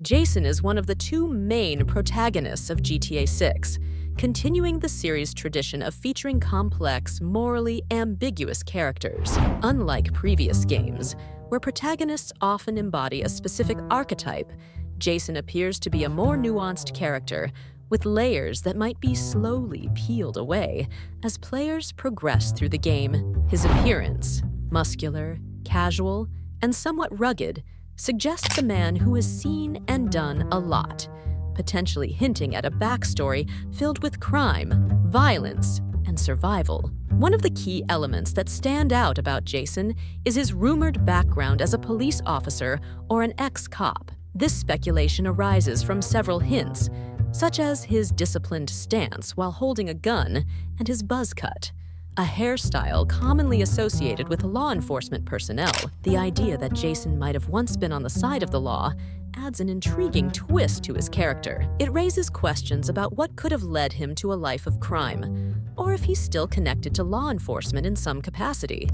Jason is one of the two main protagonists of GTA 6, continuing the series' tradition of featuring complex, morally ambiguous characters. Unlike previous games, where protagonists often embody a specific archetype, Jason appears to be a more nuanced character with layers that might be slowly peeled away as players progress through the game. His appearance, muscular, casual, and somewhat rugged, suggests a man who has seen and done a lot, potentially hinting at a backstory filled with crime, violence, and survival. One of the key elements that stand out about Jason is his rumored background as a police officer or an ex-cop. This speculation arises from several hints, such as his disciplined stance while holding a gun and his buzz cut, a hairstyle commonly associated with law enforcement personnel. The idea that Jason might have once been on the side of the law adds an intriguing twist to his character. It raises questions about what could have led him to a life of crime, or if he's still connected to law enforcement in some capacity.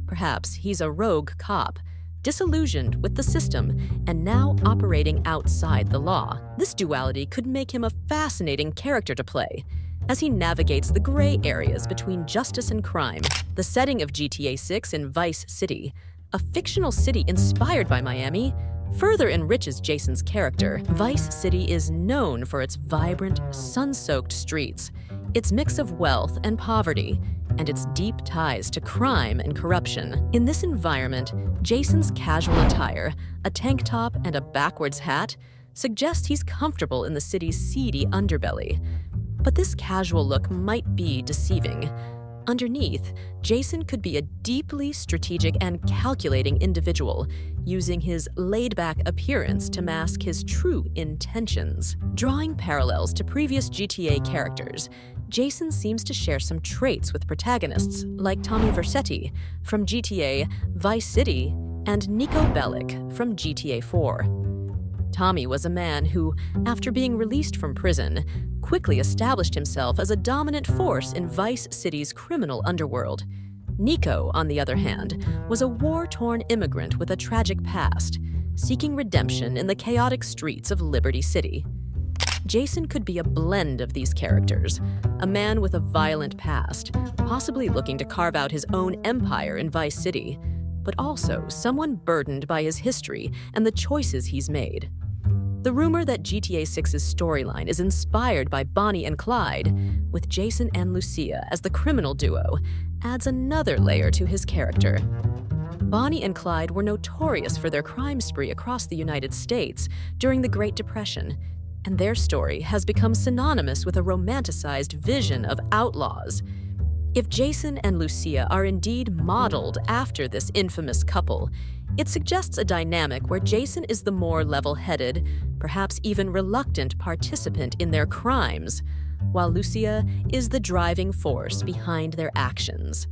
Perhaps he's a rogue cop, disillusioned with the system and now operating outside the law. This duality could make him a fascinating character to play, as he navigates the gray areas between justice and crime. The setting of GTA 6 in Vice City, a fictional city inspired by Miami, further enriches Jason's character. Vice City is known for its vibrant, sun-soaked streets, its mix of wealth and poverty, and its deep ties to crime and corruption. In this environment, Jason's casual attire, a tank top and a backwards hat, suggests he's comfortable in the city's seedy underbelly. But this casual look might be deceiving. Underneath, Jason could be a deeply strategic and calculating individual, using his laid-back appearance to mask his true intentions. Drawing parallels to previous GTA characters, Jason seems to share some traits with protagonists like Tommy Vercetti from GTA Vice City and Nico Bellic from GTA 4. Tommy was a man who, after being released from prison, quickly established himself as a dominant force in Vice City's criminal underworld. Nico, on the other hand, was a war-torn immigrant with a tragic past, seeking redemption in the chaotic streets of Liberty City. Jason could be a blend of these characters, a man with a violent past, possibly looking to carve out his own empire in Vice City, but also someone burdened by his history and the choices he's made. The rumor that GTA 6's storyline is inspired by Bonnie and Clyde, with Jason and Lucia as the criminal duo, adds another layer to his character. Bonnie and Clyde were notorious for their crime spree across the United States during the Great Depression, and their story has become synonymous with a romanticized vision of outlaws. If Jason and Lucia are indeed modeled after this infamous couple, it suggests a dynamic where Jason is the more level-headed, perhaps even reluctant participant in their crimes, while Lucia is the driving force behind their actions.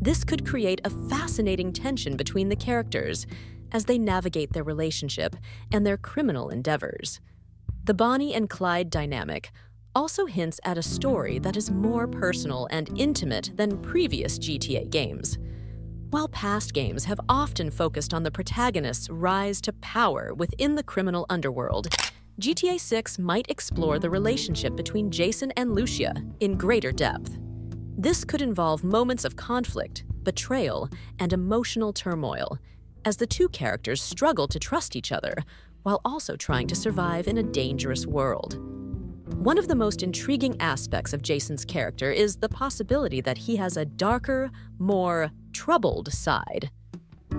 This could create a fascinating tension between the characters as they navigate their relationship and their criminal endeavors. The Bonnie and Clyde dynamic also hints at a story that is more personal and intimate than previous GTA games. While past games have often focused on the protagonist's rise to power within the criminal underworld, GTA 6 might explore the relationship between Jason and Lucia in greater depth. This could involve moments of conflict, betrayal, and emotional turmoil, as the two characters struggle to trust each other while also trying to survive in a dangerous world. One of the most intriguing aspects of Jason's character is the possibility that he has a darker, more troubled side.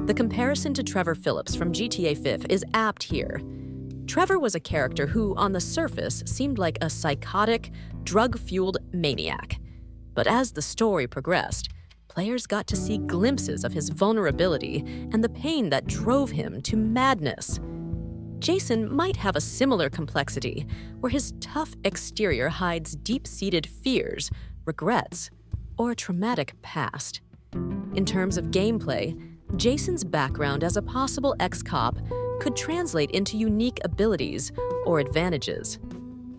The comparison to Trevor Phillips from GTA 5 is apt here. Trevor was a character who, on the surface, seemed like a psychotic, drug-fueled maniac. But as the story progressed, players got to see glimpses of his vulnerability and the pain that drove him to madness. Jason might have a similar complexity, where his tough exterior hides deep-seated fears, regrets, or a traumatic past. In terms of gameplay, Jason's background as a possible ex-cop could translate into unique abilities or advantages.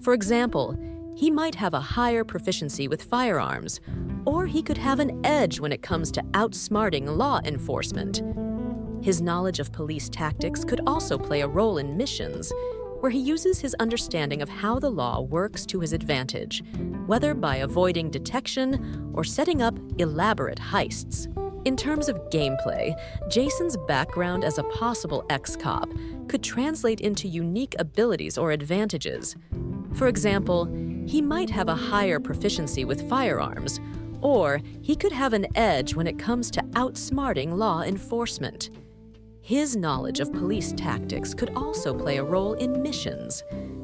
For example, he might have a higher proficiency with firearms, or he could have an edge when it comes to outsmarting law enforcement. His knowledge of police tactics could also play a role in missions, where he uses his understanding of how the law works to his advantage, whether by avoiding detection or setting up elaborate heists. In terms of gameplay, Jason's background as a possible ex-cop could translate into unique abilities or advantages. For example, he might have a higher proficiency with firearms, or he could have an edge when it comes to outsmarting law enforcement. His knowledge of police tactics could also play a role in missions,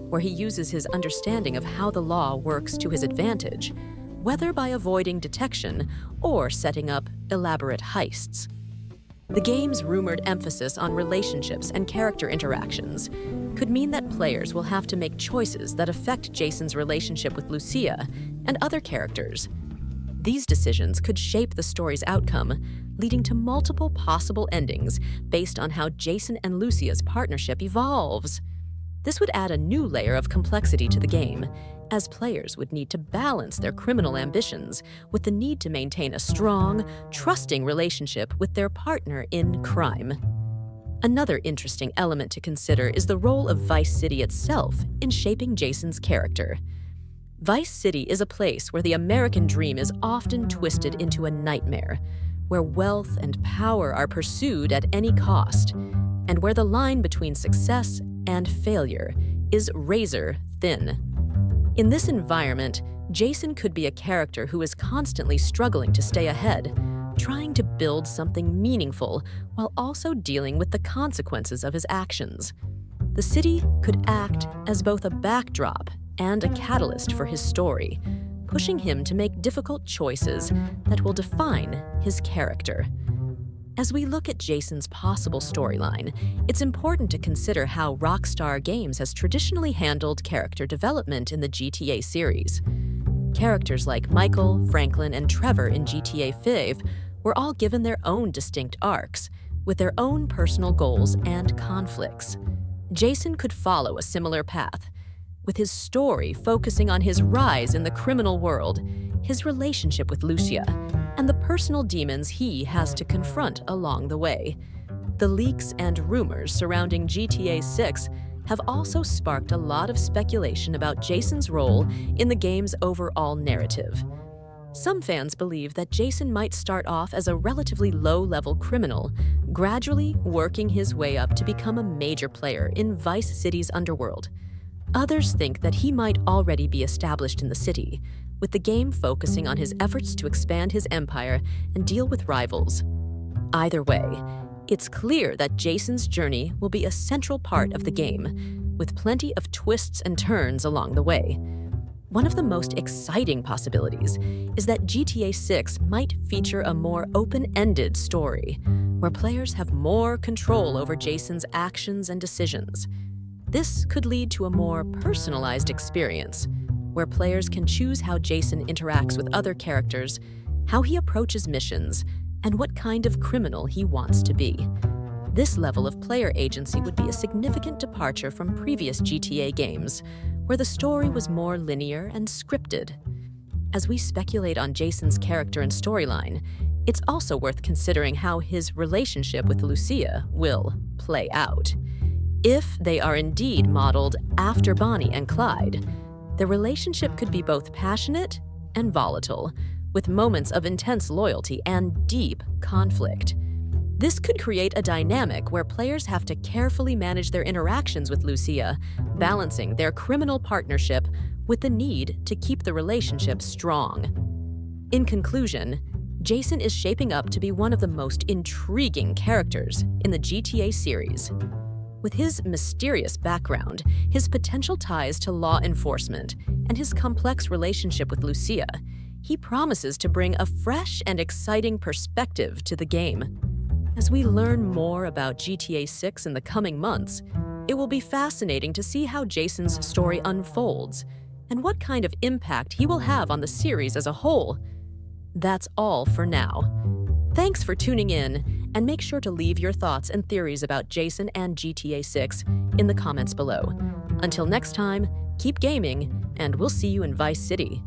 where he uses his understanding of how the law works to his advantage, whether by avoiding detection or setting up elaborate heists. The game's rumored emphasis on relationships and character interactions could mean that players will have to make choices that affect Jason's relationship with Lucia and other characters. These decisions could shape the story's outcome, leading to multiple possible endings based on how Jason and Lucia's partnership evolves. This would add a new layer of complexity to the game, as players would need to balance their criminal ambitions with the need to maintain a strong, trusting relationship with their partner in crime. Another interesting element to consider is the role of Vice City itself in shaping Jason's character. Vice City is a place where the American dream is often twisted into a nightmare, where wealth and power are pursued at any cost, and where the line between success and failure is razor thin. In this environment, Jason could be a character who is constantly struggling to stay ahead, trying to build something meaningful while also dealing with the consequences of his actions. The city could act as both a backdrop and a catalyst for his story, pushing him to make difficult choices that will define his character. As we look at Jason's possible storyline, it's important to consider how Rockstar Games has traditionally handled character development in the GTA series. Characters like Michael, Franklin, and Trevor in GTA 5 were all given their own distinct arcs, with their own personal goals and conflicts. Jason could follow a similar path, with his story focusing on his rise in the criminal world, his relationship with Lucia, and the personal demons he has to confront along the way. The leaks and rumors surrounding GTA 6 have also sparked a lot of speculation about Jason's role in the game's overall narrative. Some fans believe that Jason might start off as a relatively low-level criminal, gradually working his way up to become a major player in Vice City's underworld. Others think that he might already be established in the city, with the game focusing on his efforts to expand his empire and deal with rivals. Either way, it's clear that Jason's journey will be a central part of the game, with plenty of twists and turns along the way. One of the most exciting possibilities is that GTA 6 might feature a more open-ended story, where players have more control over Jason's actions and decisions. This could lead to a more personalized experience, where players can choose how Jason interacts with other characters, how he approaches missions, and what kind of criminal he wants to be. This level of player agency would be a significant departure from previous GTA games, where the story was more linear and scripted. As we speculate on Jason's character and storyline, it's also worth considering how his relationship with Lucia will play out. If they are indeed modeled after Bonnie and Clyde, their relationship could be both passionate and volatile, with moments of intense loyalty and deep conflict. This could create a dynamic where players have to carefully manage their interactions with Lucia, balancing their criminal partnership with the need to keep the relationship strong. In conclusion, Jason is shaping up to be one of the most intriguing characters in the GTA series. With his mysterious background, his potential ties to law enforcement, and his complex relationship with Lucia, he promises to bring a fresh and exciting perspective to the game. As we learn more about GTA 6 in the coming months, it will be fascinating to see how Jason's story unfolds and what kind of impact he will have on the series as a whole. That's all for now. Thanks for tuning in, and make sure to leave your thoughts and theories about Jason and GTA 6 in the comments below. Until next time, keep gaming, and we'll see you in Vice City.